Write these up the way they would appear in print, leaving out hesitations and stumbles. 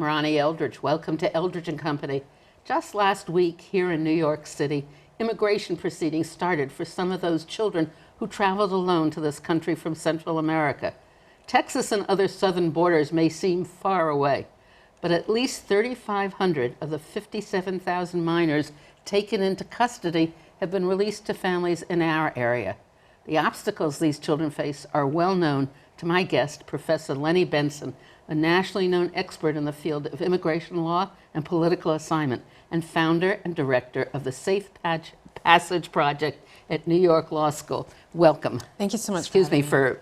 Ronnie Eldridge. Welcome to Eldridge and Company. Just last week here in New York City, immigration proceedings started for some of those children who traveled alone to this country from Central America. Texas and other southern borders may seem far away, but at least 3,500 of the 57,000 minors taken into custody have been released to families in our area. The obstacles these children face are well known to my guest, Professor Lenni Benson, a nationally known expert in the field of immigration law and political assignment, and founder and director of the Safe Passage Project at New York Law School. Welcome. Thank you so much. Excuse me for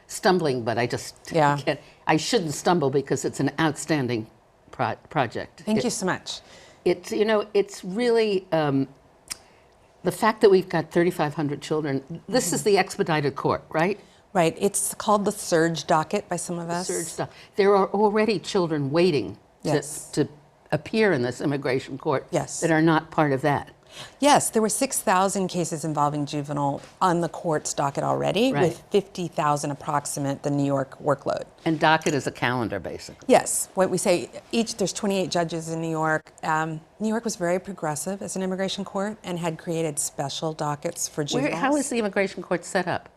stumbling, but I just can't. I shouldn't stumble because it's an outstanding project. Thank you so much. It's, you know, it's really the fact that we've got 3,500 children. This is the expedited court, right? Right. It's called the surge docket by some of us. Surge docket. There are already children waiting to appear in this immigration court that are not part of that. Yes, there were 6,000 cases involving juvenile on the court's docket already, with 50,000 approximate the New York workload. And docket is a calendar, basically. Yes, what we say, there's 28 judges in New York. New York was very progressive as an immigration court and had created special dockets for juveniles. How is the immigration court set up?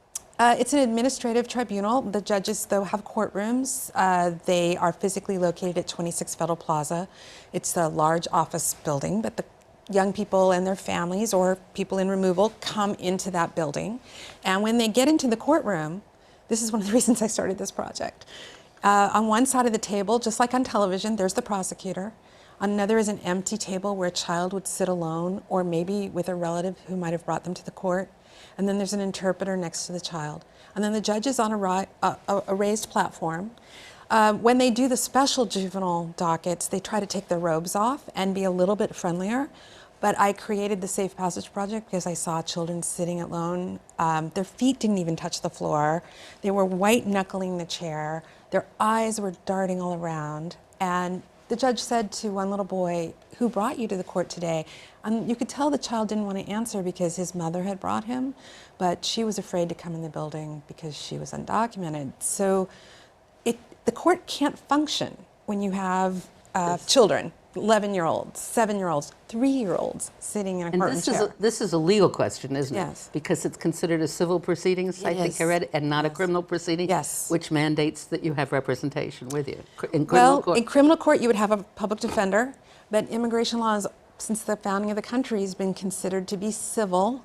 It's an administrative tribunal. The judges, though, have courtrooms. They are physically located at 26 Federal Plaza. It's a large office building, but the young people and their families or people in removal come into that building. And when they get into the courtroom, this is one of the reasons I started this project. On one side of the table, just like on television, there's the prosecutor. On another is an empty table where a child would sit alone or maybe with a relative who might have brought them to the court. And then there's an interpreter next to the child. And then the judge is on a raised platform. When they do the special juvenile dockets, they try to take their robes off and be a little bit friendlier. But I created the Safe Passage Project because I saw children sitting alone. Their feet didn't even touch the floor. They were white-knuckling the chair. Their eyes were darting all around. And the judge said to one little boy, "Who brought you to the court today?" And you could tell the child didn't want to answer because his mother had brought him, but she was afraid to come in the building because she was undocumented. So the court can't function when you have children, 11-year-olds, 7-year-olds, 3-year-olds sitting in a courtroom chair. This is a legal question, isn't it? Yes. Because it's considered a civil proceedings, I think I read, and not a criminal proceeding? Yes. Which mandates that you have representation with you in criminal court? Well, in criminal court you would have a public defender, but immigration laws since the founding of the country has been considered to be civil,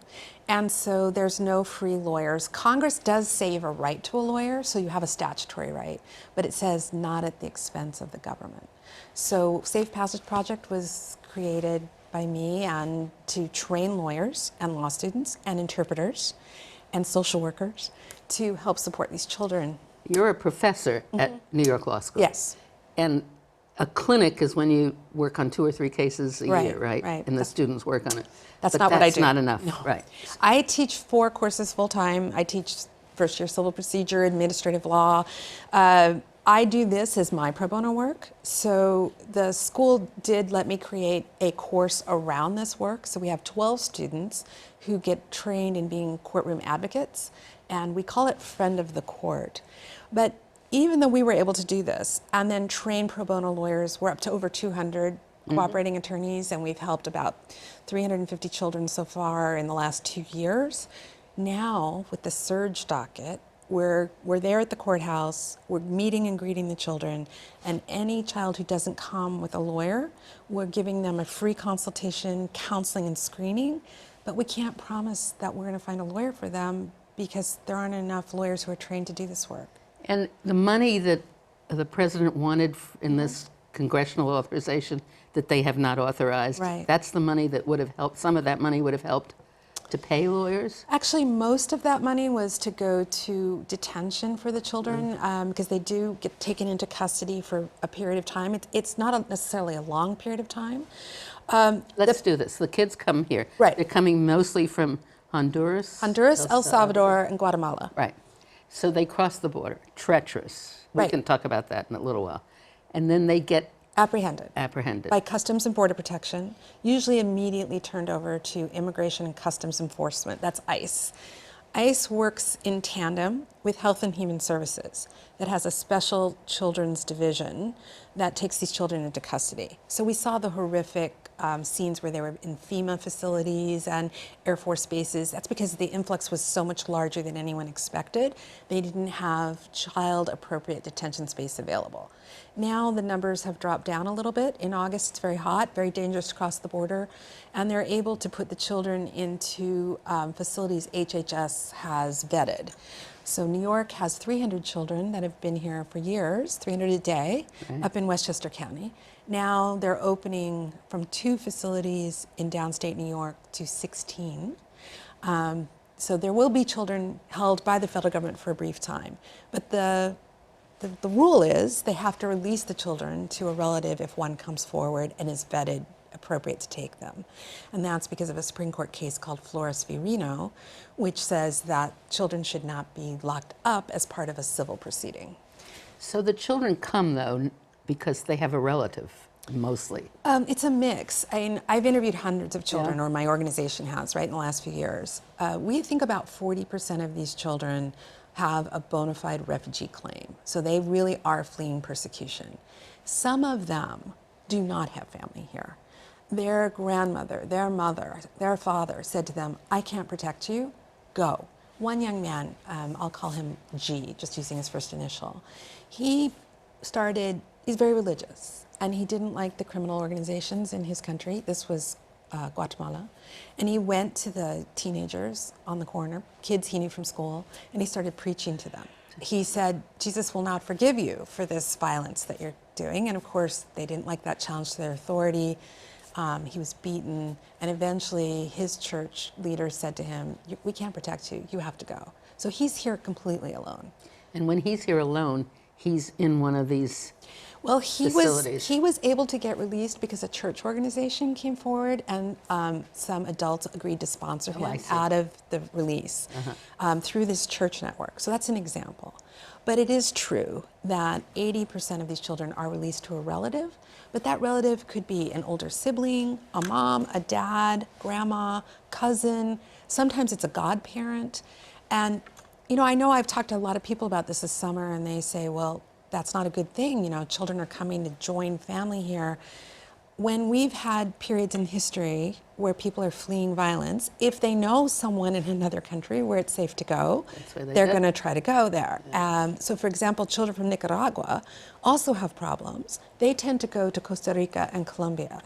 and so there's no free lawyers. Congress does say you have a right to a lawyer, so you have a statutory right, but it says not at the expense of the government. So Safe Passage Project was created by me and to train lawyers and law students and interpreters and social workers to help support these children. You're a professor at New York Law School. Yes. And a clinic is when you work on 2 or 3 cases a year, right? Right. And the students work on it. That's but not what I do. That's not enough, No. right? I teach 4 courses full time. I teach first year civil procedure, administrative law. I do this as my pro bono work. So the school did let me create a course around this work. So we have 12 students who get trained in being courtroom advocates, and we call it Friend of the Court. But even though we were able to do this and then train pro bono lawyers, we're up to over 200 cooperating attorneys, and we've helped about 350 children so far in the last 2 years. Now, with the surge docket, we're there at the courthouse, we're meeting and greeting the children, and any child who doesn't come with a lawyer, we're giving them a free consultation, counseling, and screening, but we can't promise that we're going to find a lawyer for them because there aren't enough lawyers who are trained to do this work. And the money that the president wanted in this congressional authorization that they have not authorized, that's the money that would have helped, some of that money would have helped to pay lawyers? Actually, most of that money was to go to detention for the children because they do get taken into custody for a period of time. It's not necessarily a long period of time. Let's do this. The kids come here. Right. They're coming mostly from Honduras? Honduras, El Salvador, and Guatemala. Right. So they cross the border. Treacherous. We can talk about that in a little while. And then they get apprehended. Apprehended. By Customs and Border Protection, usually immediately turned over to Immigration and Customs Enforcement. That's ICE. ICE works in tandem with Health and Human Services that has a special children's division that takes these children into custody. So we saw the horrific scenes where they were in FEMA facilities and Air Force bases. That's because the influx was so much larger than anyone expected. They didn't have child-appropriate detention space available. Now the numbers have dropped down a little bit. In August, it's very hot, very dangerous to cross the border, and they're able to put the children into facilities HHS has vetted. So New York has 300 children that have been here for years, 300 a day, up in Westchester County. Now they're opening from 2 facilities in downstate New York to 16. So there will be children held by the federal government for a brief time. But the rule is they have to release the children to a relative if one comes forward and is vetted appropriate to take them. And that's because of a Supreme Court case called Flores v. Reno, which says that children should not be locked up as part of a civil proceeding. So the children come, though, because they have a relative, mostly. It's a mix. I've interviewed hundreds of children, or my organization has, right, in the last few years. We think about 40% of these children have a bona fide refugee claim. So they really are fleeing persecution. Some of them do not have family here. Their grandmother, their mother, their father said to them, I can't protect you, go. One young man, I'll call him G, just using his first initial, he's very religious, and he didn't like the criminal organizations in his country. This was Guatemala. And he went to the teenagers on the corner, kids he knew from school, and he started preaching to them. He said, Jesus will not forgive you for this violence that you're doing. And of course, they didn't like that challenge to their authority. He was beaten, and eventually his church leader said to him, we can't protect you, you have to go. So he's here completely alone. And when he's here alone, he's in one of these facilities. He was able to get released because a church organization came forward, and some adults agreed to sponsor him out of the release through this church network. So that's an example. But it is true that 80% of these children are released to a relative, but that relative could be an older sibling, a mom, a dad, grandma, cousin. Sometimes it's a godparent. And, you know I've talked to a lot of people about this summer, and they say, well, that's not a good thing. Children are coming to join family here. When we've had periods in history where people are fleeing violence, if they know someone in another country where it's safe to go, they're going to try to go there. So for example, children from Nicaragua also have problems. They tend to go to Costa Rica and Colombia.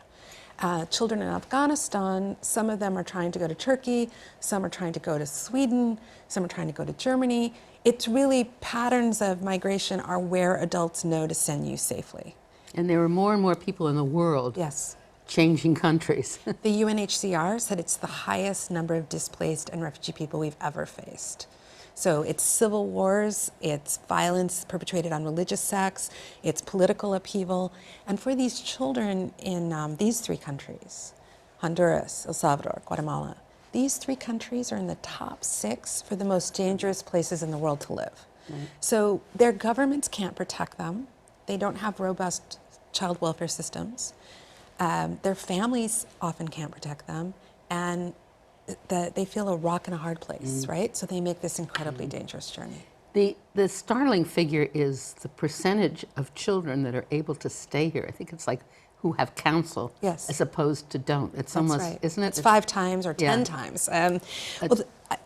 Children in Afghanistan, some of them are trying to go to Turkey, some are trying to go to Sweden, some are trying to go to Germany. It's really patterns of migration are where adults know to send you safely. And there are more and more people in the world changing countries. The UNHCR said it's the highest number of displaced and refugee people we've ever faced. So it's civil wars, it's violence perpetrated on religious sects, it's political upheaval. And for these children in these 3 countries, Honduras, El Salvador, Guatemala, these 3 countries are in the top 6 for the most dangerous places in the world to live. So their governments can't protect them. They don't have robust child welfare systems. Their families often can't protect them, and they feel a rock in a hard place, right? So they make this incredibly dangerous journey. The startling figure is the percentage of children that are able to stay here. I think it's like who have counsel as opposed to don't. It's almost, isn't it? It's 5 times or 10 times. Well,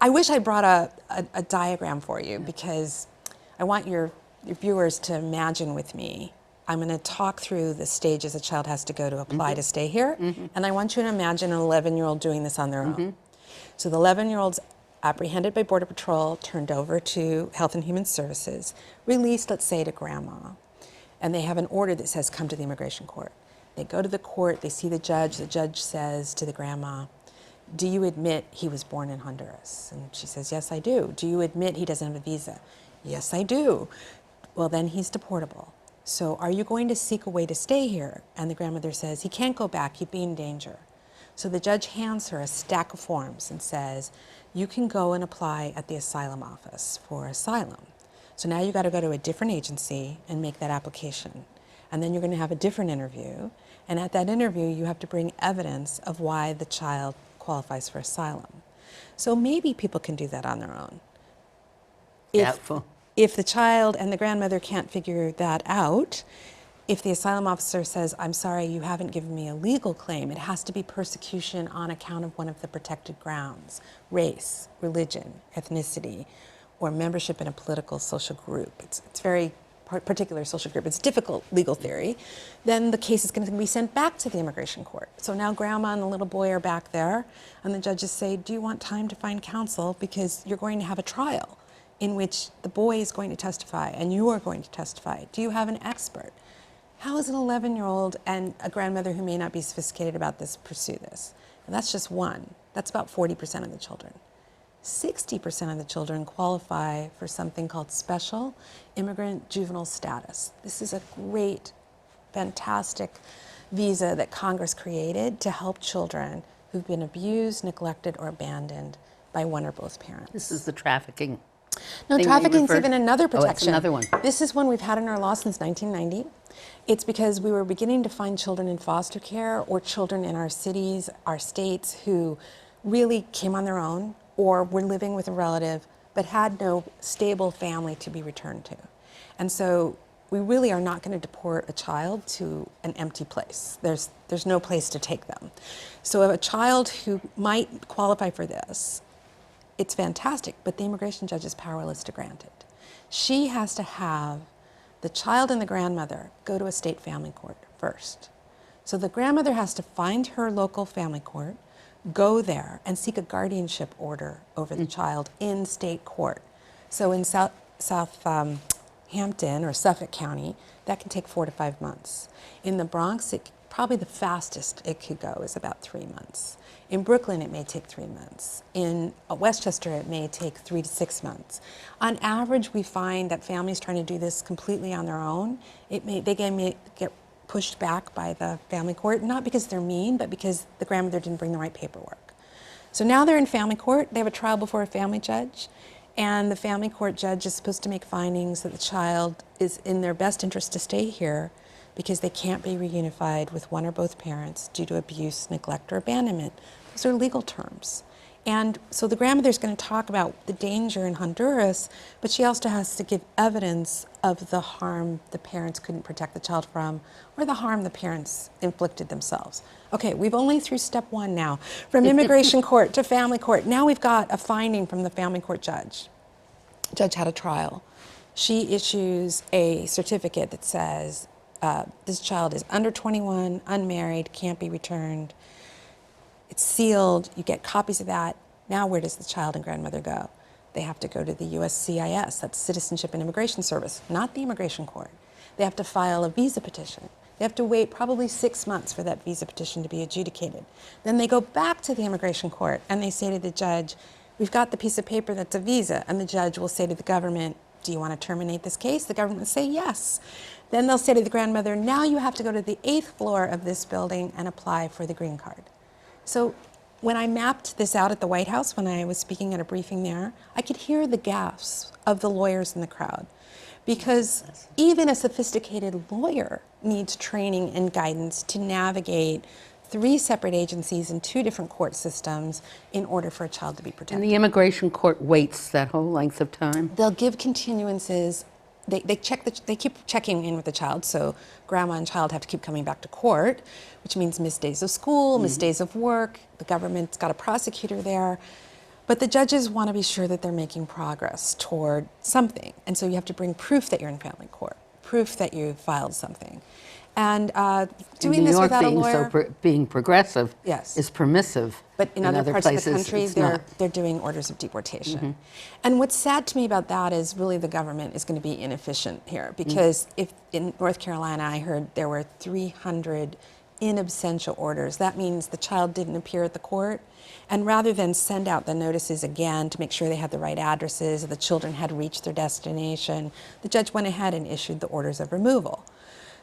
I wish I brought a diagram for you because I want your viewers to imagine with me. I'm going to talk through the stages a child has to go to apply to stay here, and I want you to imagine an 11-year-old doing this on their own. So the 11-year-old's apprehended by Border Patrol, turned over to Health and Human Services, released, let's say, to grandma, and they have an order that says come to the immigration court. They go to the court, they see the judge says to the grandma, do you admit he was born in Honduras? And she says, yes, I do. Do you admit he doesn't have a visa? Yes, I do. Well, then he's deportable. So are you going to seek a way to stay here? And the grandmother says, he can't go back, he'd be in danger. So the judge hands her a stack of forms and says, you can go and apply at the asylum office for asylum. So now you got to go to a different agency and make that application. And then you're going to have a different interview. And at that interview, you have to bring evidence of why the child qualifies for asylum. So maybe people can do that on their own. Doubtful. If the child and the grandmother can't figure that out, if the asylum officer says, I'm sorry, you haven't given me a legal claim, it has to be persecution on account of one of the protected grounds: race, religion, ethnicity, or membership in a political social group. It's very particular social group. It's difficult legal theory. Then the case is going to be sent back to the immigration court. So now grandma and the little boy are back there, and the judges say, do you want time to find counsel, because you're going to have a trial in which the boy is going to testify and you are going to testify. Do you have an expert? How is an 11-year-old and a grandmother who may not be sophisticated about this pursue this? And that's just one. That's about 40% of the children. 60% of the children qualify for something called special immigrant juvenile status. This is a great, fantastic visa that Congress created to help children who've been abused, neglected, or abandoned by one or both parents. This is the trafficking. No, trafficking is even another protection. Oh, it's another one. This is one we've had in our law since 1990. It's because we were beginning to find children in foster care or children in our cities, our states, who really came on their own or were living with a relative but had no stable family to be returned to. And so we really are not going to deport a child to an empty place. There's no place to take them. So if a child who might qualify for this, it's fantastic, but the immigration judge is powerless to grant it. She has to have the child and the grandmother go to a state family court first. So the grandmother has to find her local family court, go there, and seek a guardianship order over the child in state court. So in Southampton or Suffolk County, that can take 4 to 5 months. In the Bronx, probably the fastest it could go is about 3 months. In Brooklyn, it may take 3 months. In Westchester, it may take 3 to 6 months. On average, we find that families trying to do this completely on their own, they may get pushed back by the family court, not because they're mean, but because the grandmother didn't bring the right paperwork. So now they're in family court. They have a trial before a family judge, and the family court judge is supposed to make findings that the child is in their best interest to stay here because they can't be reunified with one or both parents due to abuse, neglect, or abandonment. Those are legal terms. And so the grandmother's going to talk about the danger in Honduras, but she also has to give evidence of the harm the parents couldn't protect the child from, or the harm the parents inflicted themselves. Okay, we've only through step one now, from immigration court to family court. Now we've got a finding from the family court judge. Judge had a trial. She issues a certificate that says, this child is under 21, unmarried, can't be returned. It's sealed. You get copies of that. Now where does the child and grandmother go? They have to go to the USCIS, that's Citizenship and Immigration Service, not the immigration court. They have to file a visa petition. They have to wait probably 6 months for that visa petition to be adjudicated. Then they go back to the immigration court and they say to the judge, we've got the piece of paper that's a visa. And the judge will say to the government, do you want to terminate this case? The government will say yes. Then they'll say to the grandmother, now you have to go to the 8th floor of this building and apply for the green card. So when I mapped this out at the White House, when I was speaking at a briefing there, I could hear the gasps of the lawyers in the crowd. Because even a sophisticated lawyer needs training and guidance to navigate 3 separate agencies and 2 different court systems in order for a child to be protected. And the immigration court waits that whole length of time? They'll give continuances. They keep checking in with the child, so grandma and child have to keep coming back to court, which means missed days of school, missed days of work. The government's got a prosecutor there. But the judges want to be sure that they're making progress toward something. And so you have to bring proof that you're in family court, proof that you filed something. And doing this without a lawyer... being progressive Yes. is permissive. But in other parts places, of the country, they're doing orders of deportation. And what's sad to me about that is really the government is going to be inefficient here. Because if in North Carolina, I heard there were 300 in absentia orders. That means the child didn't appear at the court. And rather than send out the notices again to make sure they had the right addresses, or the children had reached their destination, the judge went ahead and issued the orders of removal.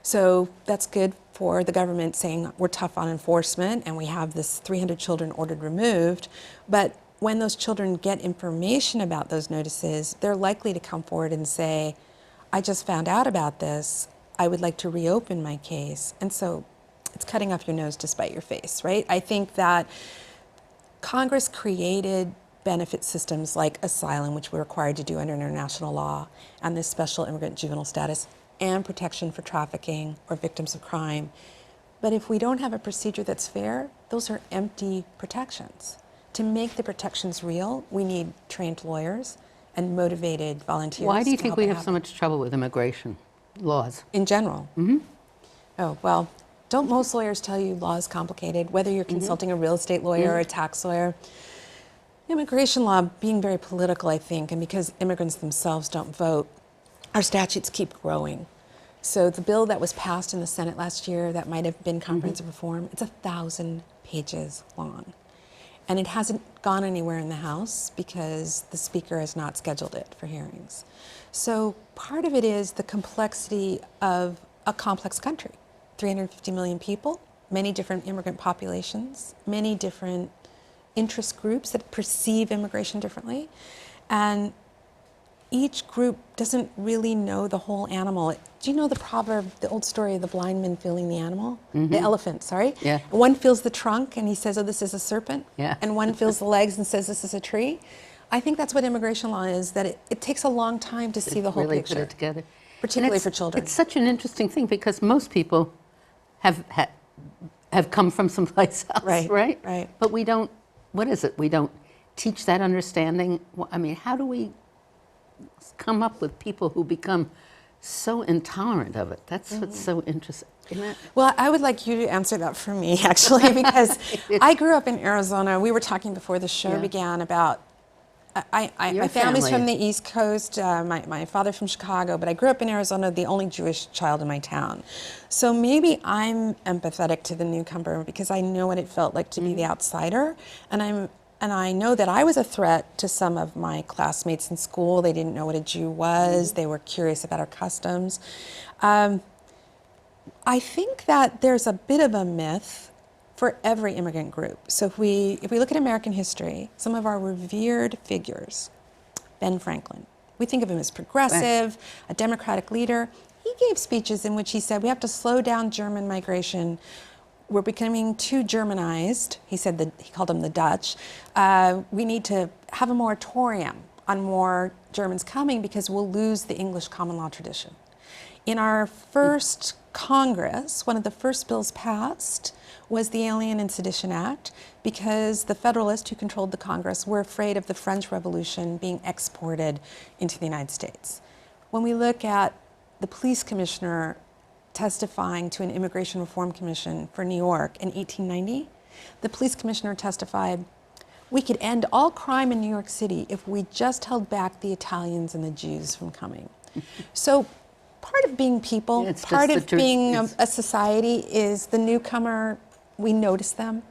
So that's good for the government saying we're tough on enforcement and we have this 300 children ordered removed. But when those children get information about those notices, they're likely to come forward and say, I just found out about this. I would like to reopen my case. And so it's cutting off your nose to spite your face, right? I think that Congress created benefit systems like asylum, which we're required to do under international law, and this special immigrant juvenile status, and protection for trafficking or victims of crime. But if we don't have a procedure that's fair, those are empty protections. To make the protections real, we need trained lawyers and motivated volunteers. Why do you to think help we it have so happen. much trouble with immigration laws? In general? Oh, well, don't most lawyers tell you law is complicated, whether you're consulting a real estate lawyer or a tax lawyer? Immigration law being very political, I think, and because immigrants themselves don't vote, our statutes keep growing. So the bill that was passed in the Senate last year that might have been comprehensive reform, it's 1,000 pages long. And it hasn't gone anywhere in the House because the Speaker has not scheduled it for hearings. So part of it is the complexity of a complex country. 350 million people, many different immigrant populations, many different interest groups that perceive immigration differently. And each group doesn't really know the whole animal. Do you know the proverb, the old story of the blind man feeling the animal? The elephant, sorry? Yeah. One feels the trunk and he says, oh, this is a serpent. Yeah. And one feels the legs and says, this is a tree. I think that's what immigration law is, that it takes a long time to see the whole Really picture. put it together. Particularly And for children. It's such an interesting thing because most people have come from someplace else, Right, right? right. But we don't, what is it? We don't teach that understanding. I mean, how do we come up with people who become so intolerant of it? That's what's so interesting, isn't it? Well, I would like you to answer that for me, actually, because I grew up in Arizona. We were talking before the show began about, Your my family's from family. the East Coast, my father from Chicago, but I grew up in Arizona, the only Jewish child in my town. So maybe I'm empathetic to the newcomer because I know what it felt like to be the outsider, and I know that I was a threat to some of my classmates in school. They didn't know what a Jew was. They were curious about our customs. I think that there's a bit of a myth for every immigrant group. So if we look at American history, some of our revered figures, Ben Franklin, we think of him as progressive, a democratic leader. He gave speeches in which he said, we have to slow down German migration. We're becoming too Germanized. He said he called them the Dutch. We need to have a moratorium on more Germans coming because we'll lose the English common law tradition. In our first Congress, one of the first bills passed was the Alien and Sedition Act because the Federalists who controlled the Congress were afraid of the French Revolution being exported into the United States. When we look at the police commissioner testifying to an immigration reform commission for New York in 1890, the police commissioner testified, we could end all crime in New York City if we just held back the Italians and the Jews from coming. So part of being people, Yeah, it's part just of the being it's- a society is the newcomer, we notice them.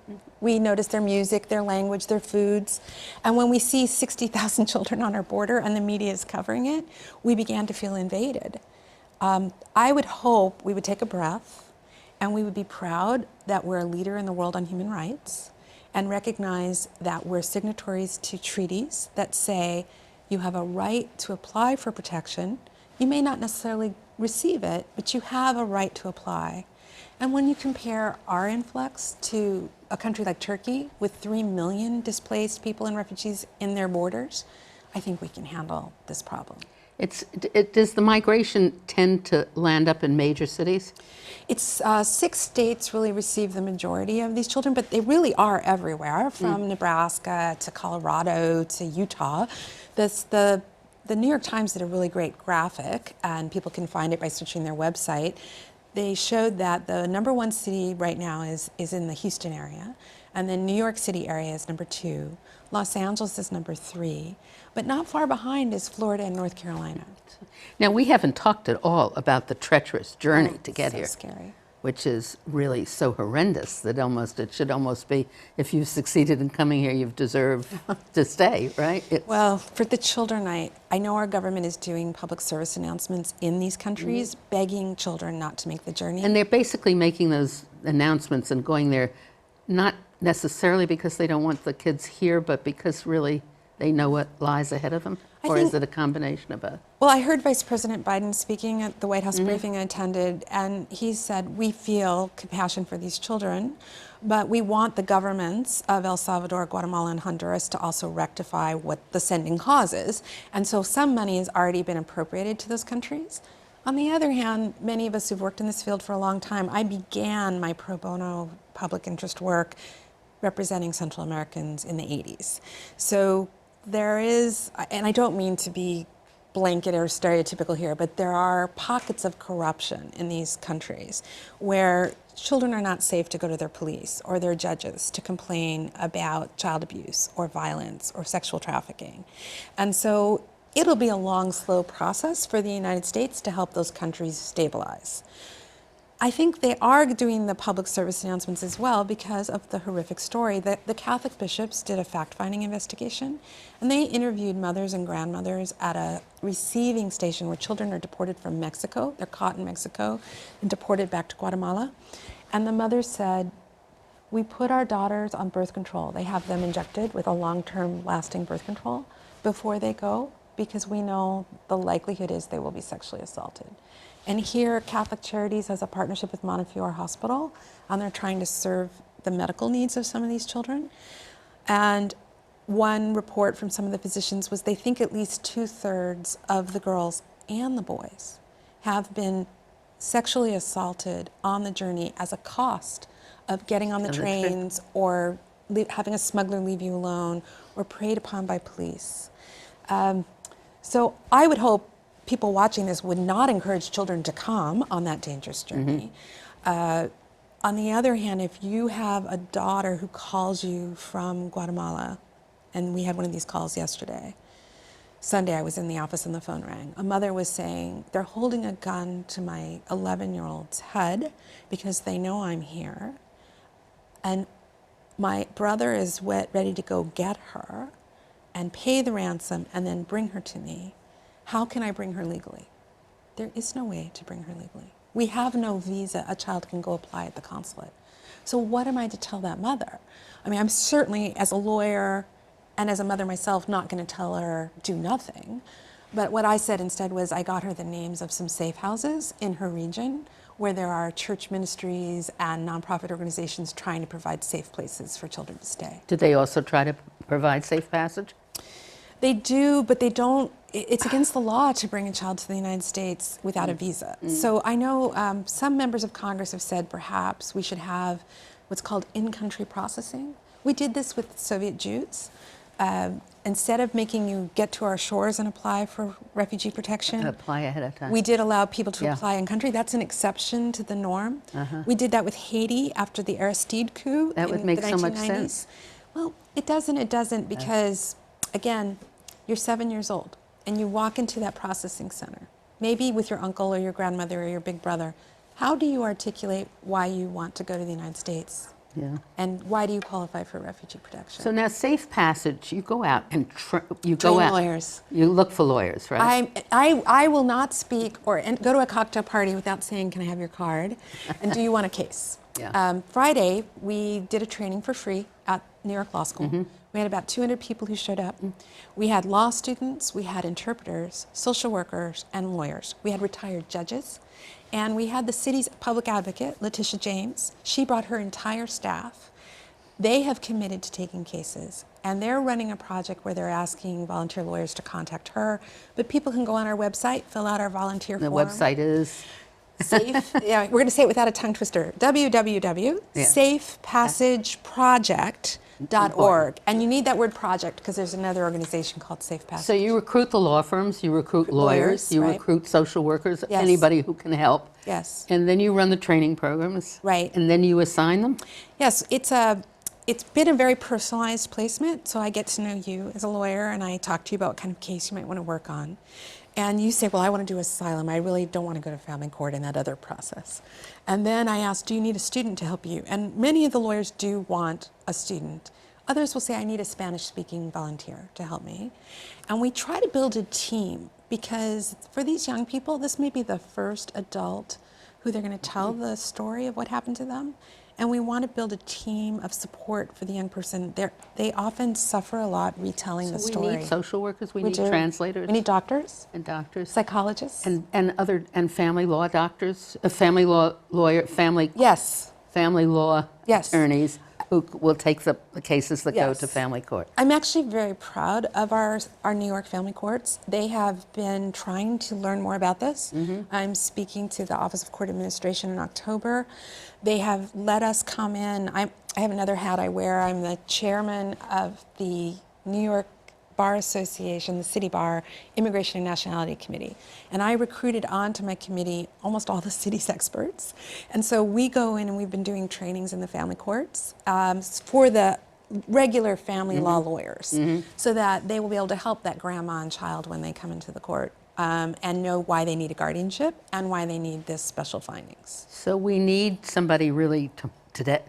We notice their music, their language, their foods. And when we see 60,000 children on our border and the media is covering it, we began to feel invaded. I would hope we would take a breath and we would be proud that we're a leader in the world on human rights and recognize that we're signatories to treaties that say you have a right to apply for protection. You may not necessarily receive it, but you have a right to apply. And when you compare our influx to a country like Turkey with 3 million displaced people and refugees in their borders, I think we can handle this problem. Does the migration tend to land up in major cities? It's 6 states really receive the majority of these children, but they really are everywhere, from Nebraska to Colorado to Utah. The New York Times did a really great graphic, and people can find it by searching their website. They showed that the #1 city right now is in the Houston area, and then New York City area is #2. Los Angeles is #3, but not far behind is Florida and North Carolina. Now, we haven't talked at all about the treacherous journey to get so here, scary. which is really so horrendous that it should almost be, if you've succeeded in coming here, you've deserved to stay, right? Well, for the children, I know our government is doing public service announcements in these countries, begging children not to make the journey. And they're basically making those announcements and going there, not necessarily because they don't want the kids here, but because really they know what lies ahead of them. Or is it a combination of both? Well, I heard Vice President Biden speaking at the White House briefing I attended, and he said, we feel compassion for these children, but we want the governments of El Salvador, Guatemala, and Honduras to also rectify what the sending causes. And so some money has already been appropriated to those countries. On the other hand, many of us who've worked in this field for a long time, I began my pro bono public interest work representing Central Americans in the 80s. So there is, and I don't mean to be blanket or stereotypical here, but there are pockets of corruption in these countries where children are not safe to go to their police or their judges to complain about child abuse or violence or sexual trafficking. And so it'll be a long, slow process for the United States to help those countries stabilize. I think they are doing the public service announcements as well because of the horrific story. The Catholic bishops did a fact-finding investigation, and they interviewed mothers and grandmothers at a receiving station where children are deported from Mexico. They're caught in Mexico and deported back to Guatemala. And the mothers said, we put our daughters on birth control. They have them injected with a long-term lasting birth control before they go because we know the likelihood is they will be sexually assaulted. And here, Catholic Charities has a partnership with Montefiore Hospital, and they're trying to serve the medical needs of some of these children. And one report from some of the physicians was they think at least 2/3 of the girls and the boys have been sexually assaulted on the journey as a cost of getting on the trains or having a smuggler leave you alone or preyed upon by police. So I would hope people watching this would not encourage children to come on that dangerous journey. On the other hand, if you have a daughter who calls you from Guatemala, and we had one of these calls yesterday, Sunday I was in the office and the phone rang. A mother was saying, they're holding a gun to my 11-year-old's head because they know I'm here, and my brother is ready to go get her and pay the ransom and then bring her to me. How can I bring her legally? There is no way to bring her legally. We have no visa a child can go apply at the consulate. So what am I to tell that mother? I mean, I'm certainly, as a lawyer and as a mother myself, not going to tell her do nothing. But what I said instead was I got her the names of some safe houses in her region where there are church ministries and nonprofit organizations trying to provide safe places for children to stay. Do they also try to provide safe passage? They do, but they don't. It's against the law to bring a child to the United States without a visa. So I know some members of Congress have said perhaps we should have what's called in-country processing. We did this with Soviet Jews. Instead of making you get to our shores and apply for refugee protection, Apply ahead of time. we did allow people to apply in country. That's an exception to the norm. We did that with Haiti after the Aristide coup That would in make the so 1990s. much sense. Well, it doesn't because, again, you're 7 years old and you walk into that processing center, maybe with your uncle or your grandmother or your big brother. How do you articulate why you want to go to the United States? Yeah. And why do you qualify for refugee protection? So now, safe passage, you go out and you Train go out. lawyers. You look for lawyers, right? I will not speak or go to a cocktail party without saying, can I have your card? And do you want a case? Yeah. Friday, we did a training for free at New York Law School. We had about 200 people who showed up. We had law students, we had interpreters, social workers, and lawyers. We had retired judges. And we had the city's public advocate, Letitia James. She brought her entire staff. They have committed to taking cases. And they're running a project where they're asking volunteer lawyers to contact her. But people can go on our website, fill out our volunteer The form. website is? Safe, yeah, we're going to say it without a tongue twister. www.safepassageproject.org. And you need that word project because there's another organization called Safe Passage. So you recruit the law firms, you recruit lawyers, you right. recruit social workers, Yes. anybody who can help. Yes. And then you run the training programs. Right. And then you assign them? Yes, it's been a very personalized placement, so I get to know you as a lawyer and I talk to you about what kind of case you might want to work on. And you say, well, I want to do asylum. I really don't want to go to family court in that other process. And then I ask, do you need a student to help you? And many of the lawyers do want a student. Others will say, I need a Spanish-speaking volunteer to help me. And we try to build a team because for these young people, this may be the first adult who they're going to tell the story of what happened to them. and we want to build a team of support for the young person. They often suffer a lot retelling the story. We need social workers, we need do. translators. We need doctors, and doctors. psychologists. And family law doctors, family law lawyer, Yes. family law Yes. attorneys who will take the cases that go to Yes. family court. I'm actually very proud of our New York family courts. They have been trying to learn more about this. I'm speaking to the Office of Court Administration in October. They have let us come in. I have another hat I wear. I'm the chairman of the New York Bar Association, the City Bar Immigration and Nationality Committee. And I recruited onto my committee almost all the city's experts. And so we go in and we've been doing trainings in the family courts for the regular family law lawyers so that they will be able to help that grandma and child when they come into the court and know why they need a guardianship and why they need this special findings. So we need somebody really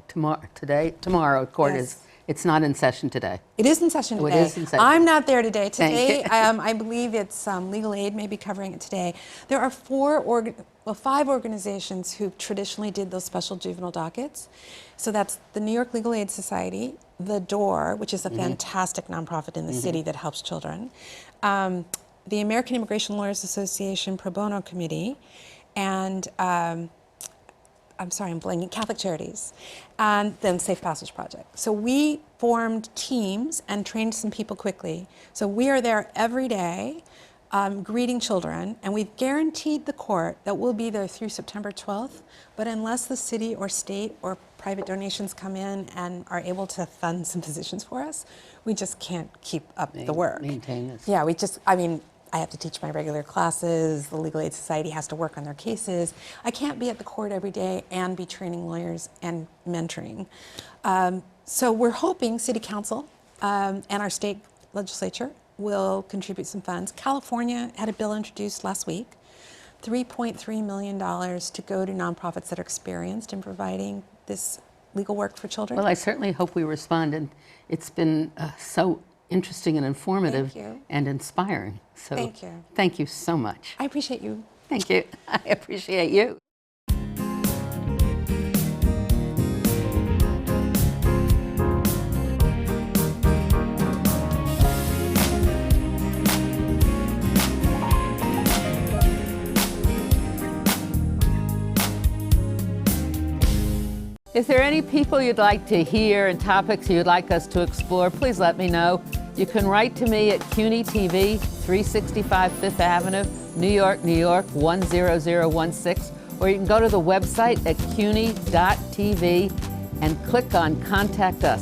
tomorrow. Court Yes. is, it's not in session today. It is in session Oh, it today. is in session. I'm not there today. Thank Today, I believe it's legal aid may be covering it today. There are 5 organizations who traditionally did those special juvenile dockets. So that's the New York Legal Aid Society, The Door, which is a fantastic nonprofit in the city that helps children, the American Immigration Lawyers Association Pro Bono Committee, and I'm sorry, I'm blanking, Catholic Charities, and then Safe Passage Project. So we formed teams and trained some people quickly. So we are there every day greeting children, and we've guaranteed the court that we'll be there through September 12th, but unless the city or state or private donations come in and are able to fund some positions for us, we just can't keep up the work. Maintain this. Yeah, I have to teach my regular classes, the Legal Aid Society has to work on their cases. I can't be at the court every day and be training lawyers and mentoring. So we're hoping City Council and our state legislature will contribute some funds. California had a bill introduced last week, $3.3 million to go to nonprofits that are experienced in providing this legal work for children. Well, I certainly hope we respond, and it's been so interesting and informative and inspiring. So Thank you. Thank you so much. I appreciate you. Thank you. I appreciate you. If there are any people you'd like to hear and topics you'd like us to explore, please let me know. You can write to me at CUNY TV, 365 Fifth Avenue, New York, New York, 10016, or you can go to the website at cuny.tv and click on Contact Us.